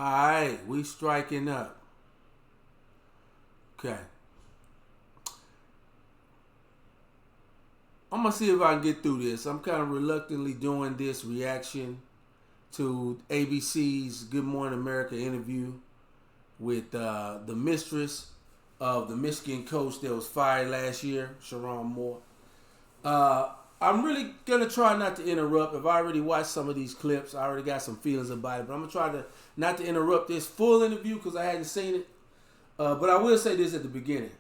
Alright, we striking up. Okay. I'm going to see if I can get through this. I'm kind of reluctantly doing this reaction to ABC's Good Morning America interview with the mistress of the Michigan coach that was fired last year, Sharon Moore. I'm really going to try not to interrupt. I've already watched some of these clips. I already got some feelings about it. But I'm going to try to not to interrupt this full interview because I hadn't seen it. But I will say this at the beginning.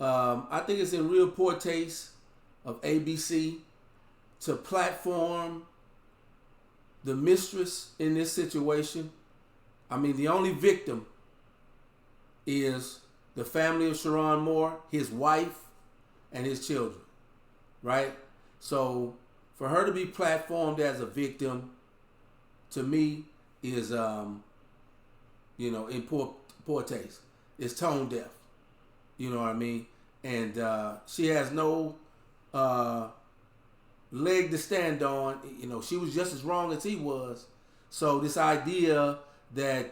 I think it's in real poor taste of ABC to platform the mistress in this situation. I mean, the only victim is the family of Sharon Moore, his wife, and his children, right? So for her to be platformed as a victim, to me, is in poor taste. It's tone deaf. You know what I mean? And she has no leg to stand on. You know, she was just as wrong as he was. So this idea that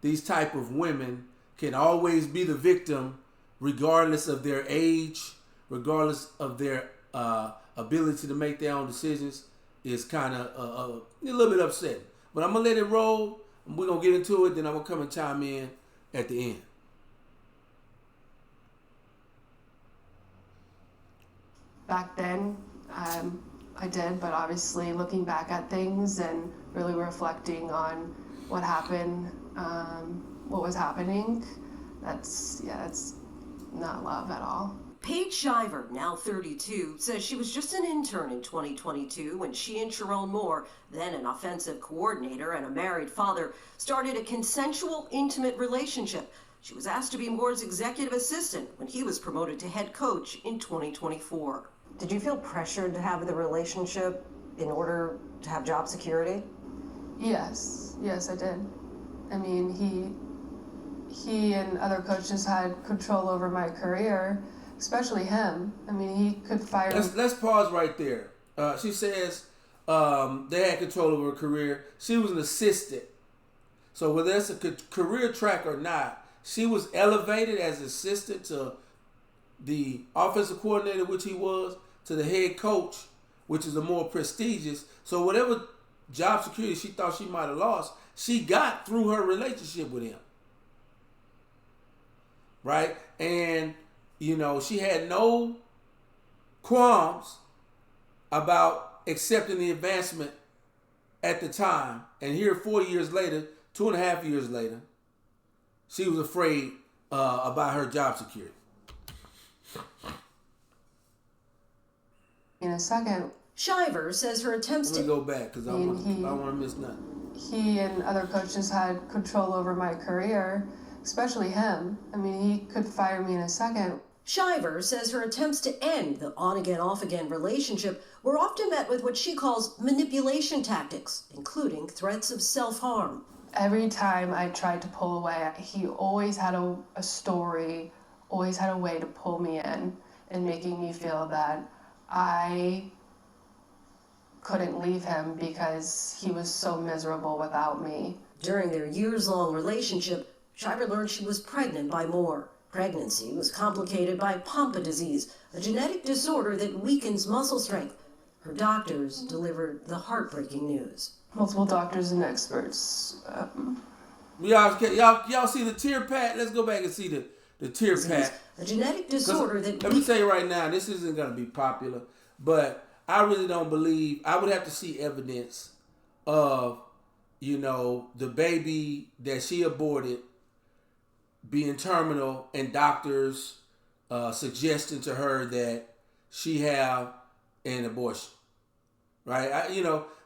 these type of women can always be the victim, regardless of their age, regardless of their ability to make their own decisions, is kind of a little bit upsetting. But I'm gonna let it roll. We're gonna get into it. Then I'm gonna come and chime in at the end. Back then, I did, but obviously looking back at things and really reflecting on what happened, what was happening, that's not love at all. Paige Shivers, now 32, says she was just an intern in 2022 when she and Sharon Moore, then an offensive coordinator and a married father, started a consensual, intimate relationship. She was asked to be Moore's executive assistant when he was promoted to head coach in 2024. Did you feel pressured to have the relationship in order to have job security? Yes, I did. I mean, he and other coaches had control over my career, especially him. I mean, he could fire. Let's pause right there. She says they had control over her career. She was an assistant. So whether it's a career track or not, she was elevated as assistant to the offensive coordinator, which he was, to the head coach, which is the more prestigious. So whatever job security she thought she might have lost, she got through her relationship with him. Right? And, she had no qualms about accepting the advancement at the time. And here 4 years later, 2.5 years later, she was afraid about her job security. In a second. Shivers says her attempts Let me go back because I don't want to miss nothing. He and other coaches had control over my career, especially him. I mean, he could fire me in a second. Shivers says her attempts to end the on-again, off-again relationship were often met with what she calls manipulation tactics, including threats of self-harm. Every time I tried to pull away, he always had a story, always had a way to pull me in and making me feel that I couldn't leave him because he was so miserable without me. During their years-long relationship, Shivers learned she was pregnant by Moore. Pregnancy was complicated by Pompe disease, a genetic disorder that weakens muscle strength. Her doctors delivered the heartbreaking news. Multiple doctors and experts. Y'all see the tear pad? Let's go back and see the tear pad. A genetic disorder that... Let me tell you right now, this isn't going to be popular, but I really don't believe... I would have to see evidence of, the baby that she aborted being terminal and doctors suggesting to her that she have an abortion. Right?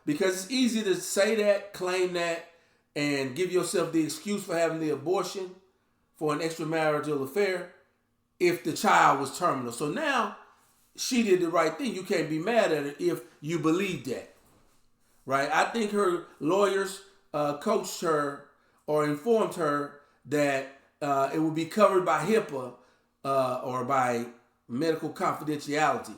Because it's easy to say that, claim that, and give yourself the excuse for having the abortion for an extramarital affair if the child was terminal. So now she did the right thing. You can't be mad at her if you believe that. Right? I think her lawyers coached her or informed her that it would be covered by HIPAA or by medical confidentiality.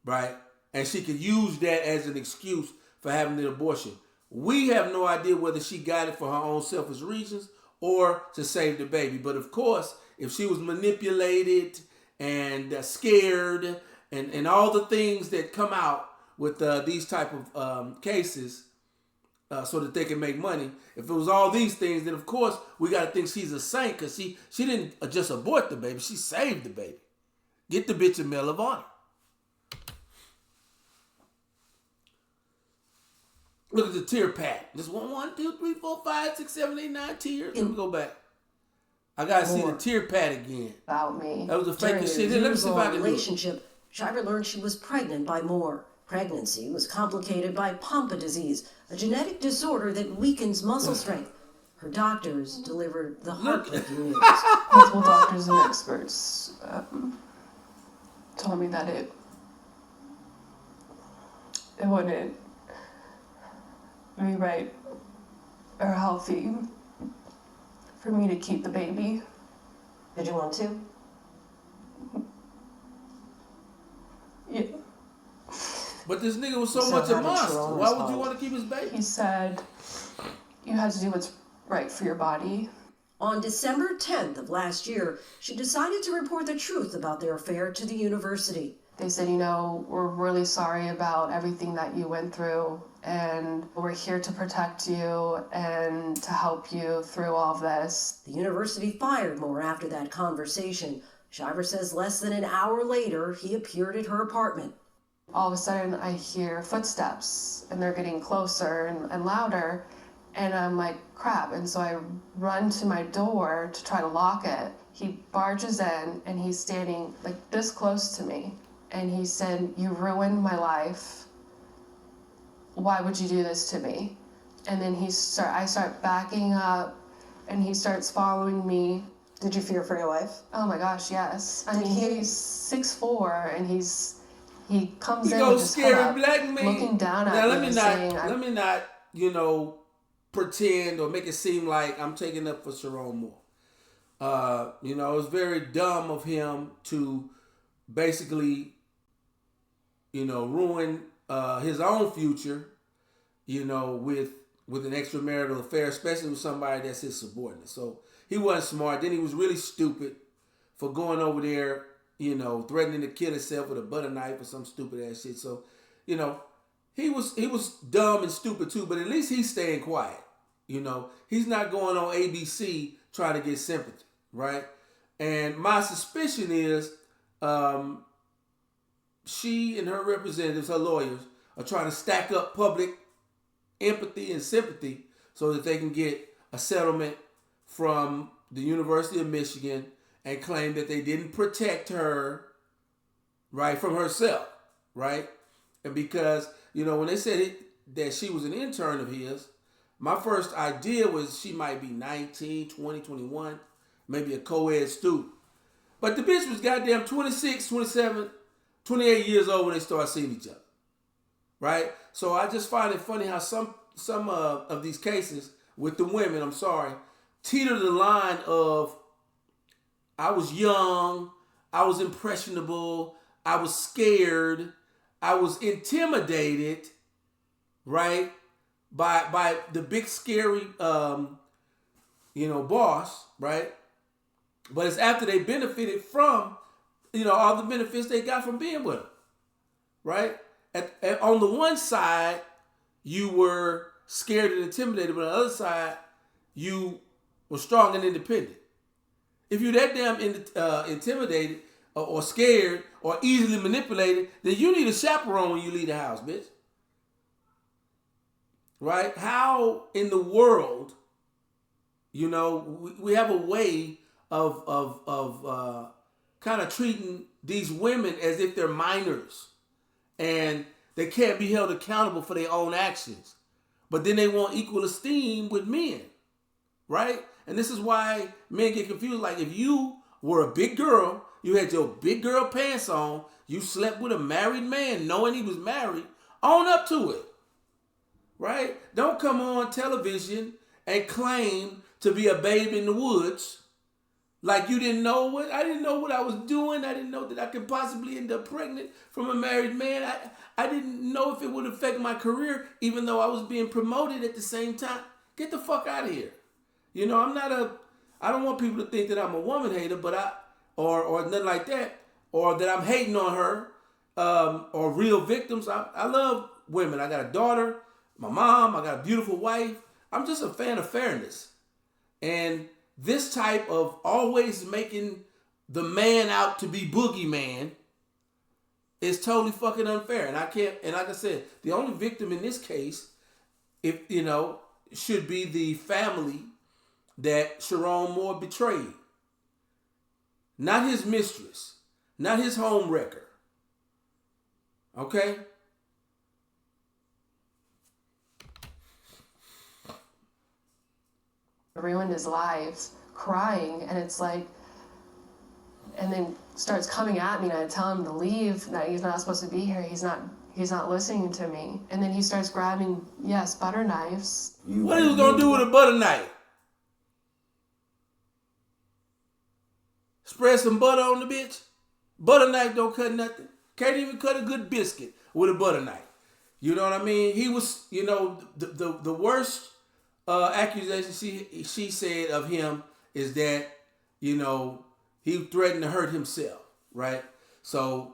Right? And she could use that as an excuse for having the abortion. We have no idea whether she got it for her own selfish reasons or to save the baby. But of course, if she was manipulated and scared and all the things that come out with these type of cases so that they can make money, if it was all these things, then of course we got to think she's a saint because she didn't just abort the baby. She saved the baby. Get the bitch a Medal of Honor. Look at the tear pad. Just 1, 2, 3, 4, 5, 6, 7, 8, 9 tears. Let me go back. I gotta see the tear pad again. About me. That was the fakest shit. During Let me see if I can do it. relationship, Shiver learned she was pregnant by Moore. Pregnancy was complicated by Pompe disease, a genetic disorder that weakens muscle strength. Her doctors delivered the heartbreaking news. Multiple doctors and experts told me that it wouldn't be right or healthy for me to keep the baby. Did you want to? Yeah. But this nigga was so So much a how did monster. Sharon Why would you respond? want to keep his baby? He said you had to do what's right for your body. On December 10th of last year, she decided to report the truth about their affair to the university. They said, we're really sorry about everything that you went through, and we're here to protect you and to help you through all of this. The university fired Moore after that conversation. Shiver says less than an hour later, he appeared at her apartment. All of a sudden, I hear footsteps, and they're getting closer and louder, and I'm like, crap. And so I run to my door to try to lock it. He barges in, and he's standing like this close to me. And he said, "You ruined my life. Why would you do this to me?" And then I start backing up, and he starts following me. Did you fear for your life? Oh my gosh, yes. I mean, he's 6'4", and he comes You in go with his head scary up, black man. looking down at Now me let me and not saying, let me not pretend or make it seem like I'm taking up for Sharon Moore. It was very dumb of him to basically ruin his own future, with an extramarital affair, especially with somebody that's his subordinate. So he wasn't smart. Then he was really stupid for going over there, threatening to kill himself with a butter knife or some stupid ass shit. So, he was dumb and stupid too, but at least he's staying quiet. He's not going on ABC trying to get sympathy, right? And my suspicion is she and her representatives, her lawyers, are trying to stack up public empathy and sympathy so that they can get a settlement from the University of Michigan and claim that they didn't protect her, right, from herself, right? And because, when they said that she was an intern of his, my first idea was she might be 19, 20, 21, maybe a co-ed student. But the bitch was goddamn 26, 27, 28 years old when they started seeing each other, right? So I just find it funny how some of these cases with the women, teeter the line of I was young, I was impressionable, I was scared, I was intimidated, right, by the big scary boss, right? But it's after they benefited from all the benefits they got from being with him, right? On the one side, you were scared and intimidated, but on the other side, you were strong and independent. If you're that damn intimidated or scared or easily manipulated, then you need a chaperone when you leave the house, bitch. Right? How in the world, we have a way of kind of treating these women as if they're minors and they can't be held accountable for their own actions. But then they want equal esteem with men, right? And this is why men get confused. Like if you were a big girl, you had your big girl pants on, you slept with a married man knowing he was married, own up to it, right? Don't come on television and claim to be a babe in the woods, Like you didn't know what I didn't know what I was doing. I didn't know that I could possibly end up pregnant from a married man. I didn't know if it would affect my career, even though I was being promoted at the same time. Get the fuck out of here. You know, I don't want people to think that I'm a woman hater, but or nothing like that, or that I'm hating on her, or real victims. I love women. I got a daughter, my mom, I got a beautiful wife. I'm just a fan of fairness. And this type of always making the man out to be boogeyman is totally fucking unfair. And I can't, and like I said, the only victim in this case, if you know, should be the family that Sharon Moore betrayed. Not his mistress. Not his home wrecker. Okay? Ruined his life, crying, and it's like, and then starts coming at me, and I tell him to leave, that he's not supposed to be here, he's not listening to me, and then he starts grabbing, yes, butter knives. What are you gonna do with a butter knife? Spread some butter on the bitch? Butter knife don't cut nothing. Can't even cut a good biscuit with a butter knife. You know what I mean? He was, you know, the worst accusation she said of him is that, you know, he threatened to hurt himself, right? So,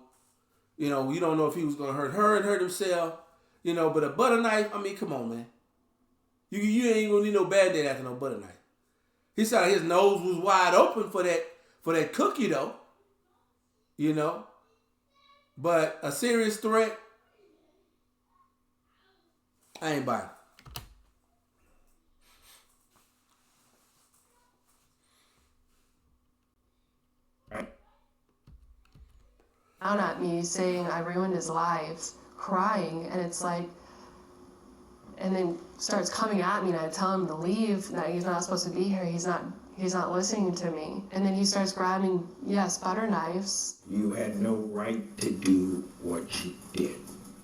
you know, you don't know if he was going to hurt her and hurt himself, you know, but a butter knife, I mean, come on, man. You ain't going to need no Band-Aid after no butter knife. He said his nose was wide open for that cookie, though, you know. But a serious threat, I ain't buying. Down at me saying I ruined his life, crying, and it's like, and then starts coming at me, and I tell him to leave, that he's not supposed to be here, he's not listening to me, and then he starts grabbing, yes, butter knives. You had no right to do what you did.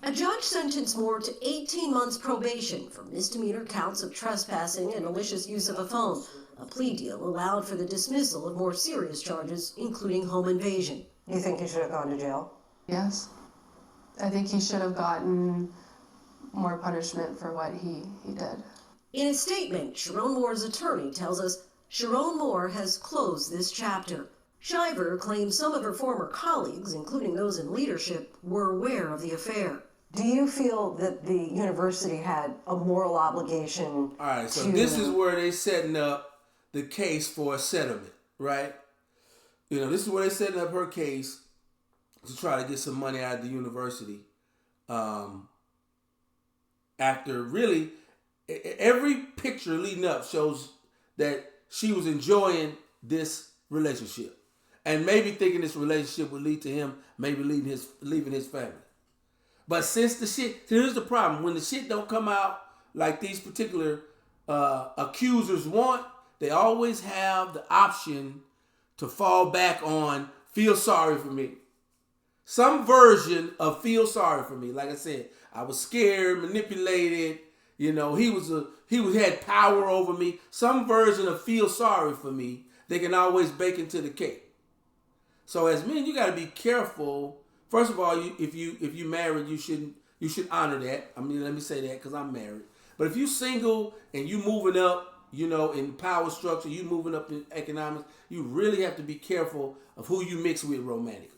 A judge sentenced Moore to 18 months probation for misdemeanor counts of trespassing and malicious use of a phone. A plea deal allowed for the dismissal of more serious charges, including home invasion. You think he should have gone to jail? Yes. I think he should have gotten more punishment for what he did. In a statement, Sharon Moore's attorney tells us Sharon Moore has closed this chapter. Shiver claims some of her former colleagues, including those in leadership, were aware of the affair. Do you feel that the university had a moral obligation? All right, so this is where they're setting up the case for a settlement, right? You know, this is where they're setting up her case to try to get some money out of the university. After really, every picture leading up shows that she was enjoying this relationship. And maybe thinking this relationship would lead to him maybe leaving his family. But since the shit, here's the problem. When the shit don't come out like these particular accusers want, they always have the option to fall back on feel sorry for me. Some version of feel sorry for me. Like I said, I was scared, manipulated. You know, he had power over me. Some version of feel sorry for me. They can always bake into the cake. So as men, you got to be careful. First of all, if you married, you should honor that. I mean, let me say that because I'm married. But if you single and you moving up, you know, in power structure, you moving up in economics, you really have to be careful of who you mix with romantically.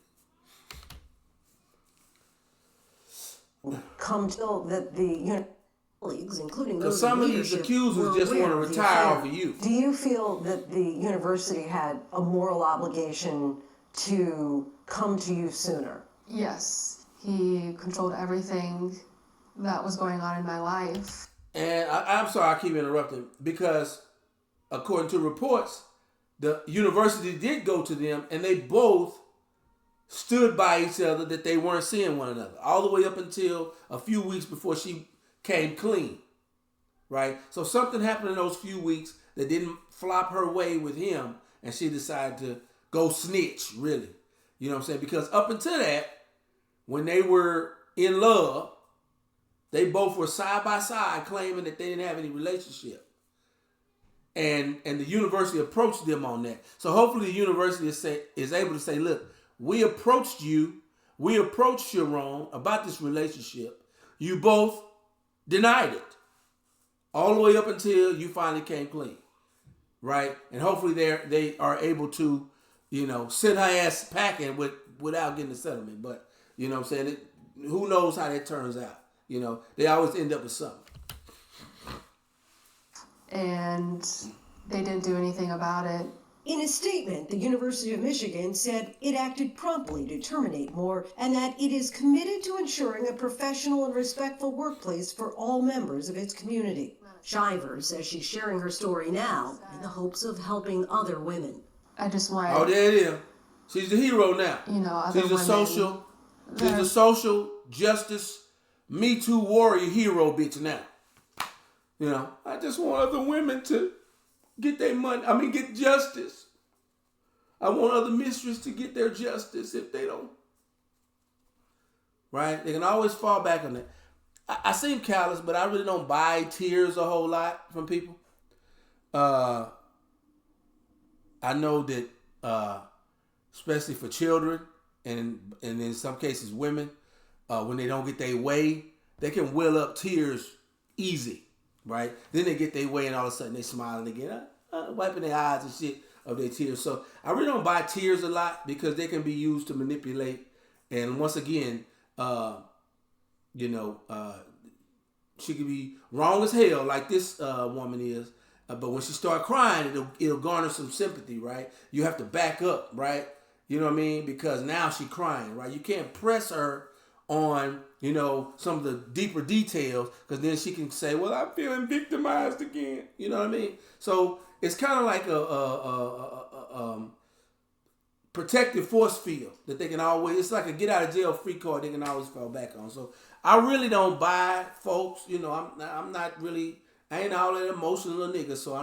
Come till that the Colleagues, including Because those in some of these leadership, accusers were just want aware to of the retire affair. off of you. Do you feel that the university had a moral obligation to come to you sooner? Yes, he controlled everything that was going on in my life. And I'm sorry I keep interrupting because according to reports, the university did go to them and they both stood by each other that they weren't seeing one another all the way up until a few weeks before she came clean, right? So something happened in those few weeks that didn't flop her way with him and she decided to go snitch, really. You know what I'm saying? Because up until that, when they were in love, they both were side by side claiming that they didn't have any relationship. and the university approached them on that. So hopefully the university is able to say, look, we approached Sharon about this relationship. You both denied it all the way up until you finally came clean, right? And hopefully they are able to, send her ass packing without getting a settlement. But you know what I'm saying? Who knows how that turns out? They always end up with something. And they didn't do anything about it. In a statement, the University of Michigan said it acted promptly to terminate Moore and that it is committed to ensuring a professional and respectful workplace for all members of its community. Shivers says she's sharing her story now in the hopes of helping other women. I just want... Oh, there it is. She's the hero now. Other she's women... a social justice, Me Too warrior hero bitch now. I just want other women to get their money. Get justice. I want other mistresses to get their justice if they don't. Right? They can always fall back on that. I seem callous, but I really don't buy tears a whole lot from people. I know that, especially for children and in some cases women, when they don't get their way, they can well up tears easy. Right? Then they get their way and all of a sudden they smiling again, wiping their eyes and shit of their tears. So I really don't buy tears a lot because they can be used to manipulate. And once again, she could be wrong as hell like this woman is. But when she start crying, it'll garner some sympathy, right? You have to back up, right? You know what I mean? Because now she crying, right? You can't press her on, some of the deeper details, because then she can say, well, I'm feeling victimized again. You know what I mean? So it's kind of like a protective force field that they can always, it's like a get out of jail free card they can always fall back on. So I really don't buy folks, I'm not really, I ain't all that emotional nigga, so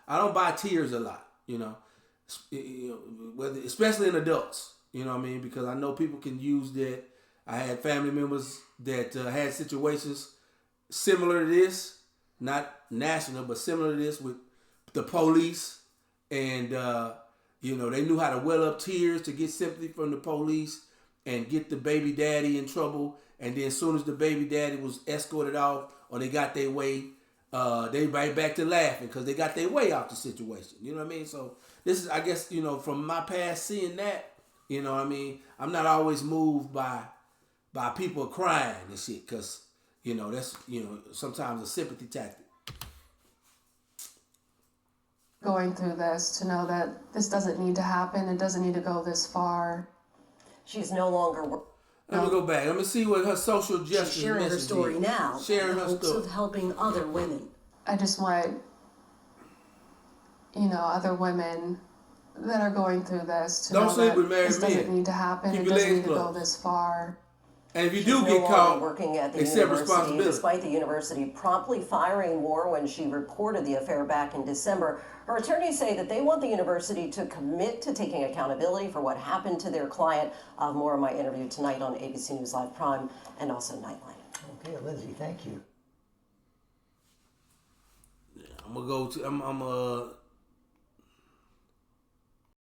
I don't buy tears a lot, whether, especially in adults, you know what I mean? Because I know people can use that. I had family members that had situations similar to this, not national, but similar to this with the police. And, they knew how to well up tears to get sympathy from the police and get the baby daddy in trouble. And then as soon as the baby daddy was escorted off or they got their way, they right back to laughing because they got their way out the situation. You know what I mean? So this is, I guess, from my past seeing that, I'm not always moved by people crying and shit, because, that's, sometimes a sympathy tactic. Going through this to know that this doesn't need to happen. It doesn't need to go this far. She's no longer... Let me go back. Let me see what her social justice She's sharing her story is. now Sharing in her hopes story. of helping other women. I just want, other women that are going through this to Don't know sleep that with married this doesn't men. need to happen. Keep It your doesn't legs need to go closed. this far. And if you She's do no get longer caught, working at the accept university, responsibility. despite the university promptly firing Moore when she reported the affair back in December. Her attorneys say that they want the university to commit to taking accountability for what happened to their client. More of my interview tonight on ABC News Live Prime and also Nightline. Okay, Lindsay, thank you. I'm gonna go to. I'm